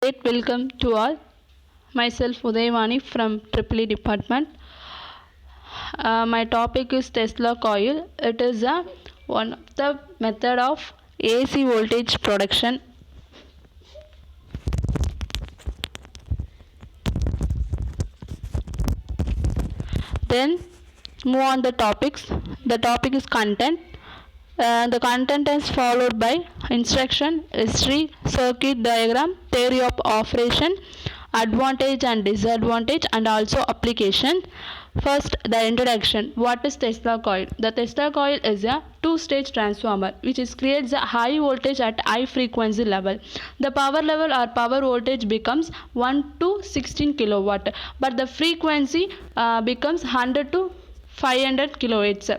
Great welcome to all. Myself Udayavani from EEE department. My topic is Tesla coil. It is one of the method of AC voltage production. Then move on the topics. The topic is content. The content is followed by instruction, history, circuit diagram, theory of operation, advantage and disadvantage, and also application. First, the introduction. What is Tesla coil? The Tesla coil is a two-stage transformer which creates a high voltage at high frequency level. The power level or power voltage becomes 1 to 16 kilowatt, but the frequency becomes 100 to 500 kilohertz.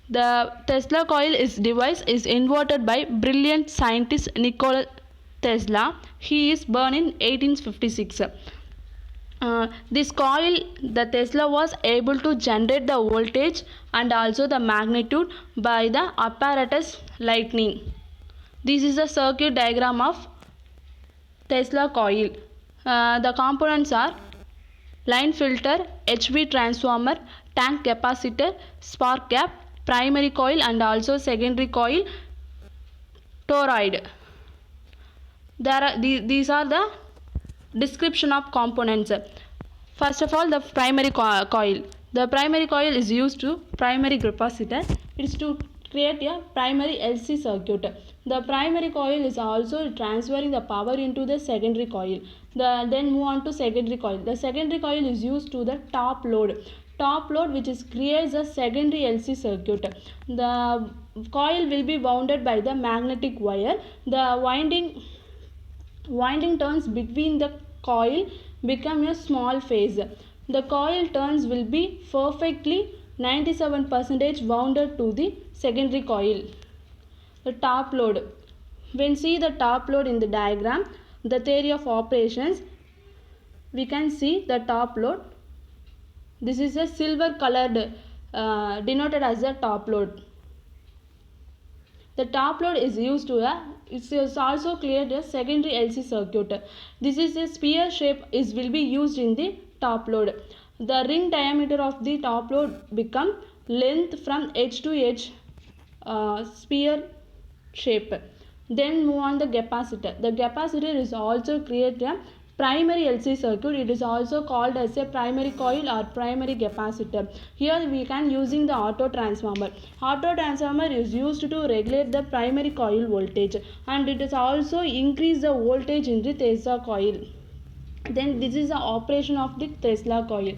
The Tesla coil device is invented by brilliant scientist Nikola Tesla. He is born in 1856. This coil, the Tesla was able to generate the voltage and also the magnitude by the apparatus lightning. This is the circuit diagram of Tesla coil. The components are line filter, HV transformer, tank capacitor, spark gap, primary coil and also secondary coil, toroid. These are the description of components. First of all, the primary coil. The primary coil is used to primary capacitor. It is to create a primary LC circuit. The primary coil is also transferring the power into the secondary coil. Then move on to secondary coil. The secondary coil is used to the top load. Top load which creates a secondary LC circuit. The coil will be wounded by the magnetic wire. The winding turns between the coil become a small phase. The coil turns will be perfectly 97% wounded to the secondary coil. The top load. When see the top load in the diagram, the theory of operations, we can see the top load. This is a silver colored denoted as a top load. The top load is used to it is also cleared a secondary LC circuit. This is a sphere shape will be used in the top load. The ring diameter of the top load become length from edge to edge sphere shape. Then move on the capacitor. The capacitor is also create a primary LC circuit. It is also called as a primary coil or primary capacitor. Here we can using the auto transformer. Auto transformer is used to regulate the primary coil voltage and it is also increase the voltage in the Tesla coil. Then this is the operation of the Tesla coil.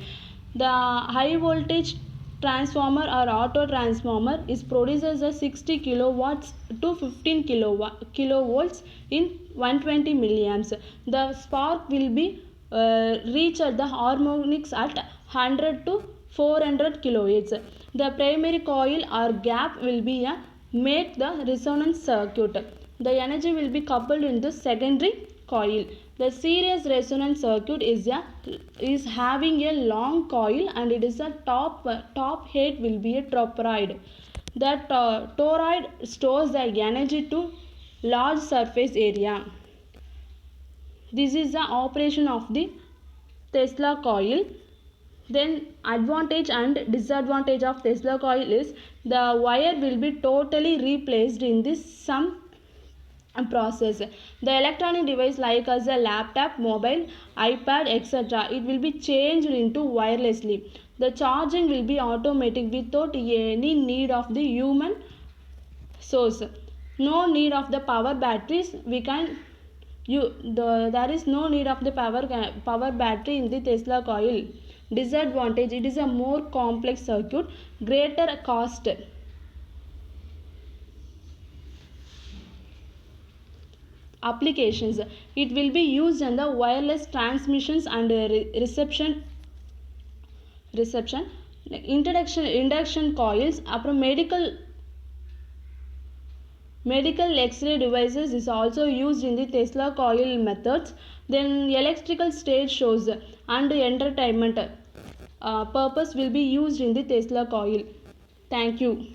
The high voltage transformer or auto transformer produces a 60 kilowatts to 15 kilovolts in 120 milliamps. The spark will be reach at the harmonics at 100 to 400 kilohertz. The primary coil or gap will be make the resonance circuit. The energy will be coupled in the secondary coil. The series resonance circuit is having a long coil and it is a top head will be a toroid. The toroid stores the energy to large surface area. This is the operation of the Tesla coil. Then advantage and disadvantage of Tesla coil is the wire will be totally replaced in this some process. The electronic device like as a laptop, mobile, iPad, etc. it will be changed into wirelessly. The charging will be automatic without any need of the human source. No need of the power batteries. There is no need of the power battery in the Tesla coil. Disadvantage, it is a more complex circuit, greater cost. Applications, it will be used in the wireless transmissions and reception induction coils. Medical X-ray devices is also used in the Tesla coil methods. Then electrical stage shows and entertainment purpose will be used in the Tesla coil. Thank you.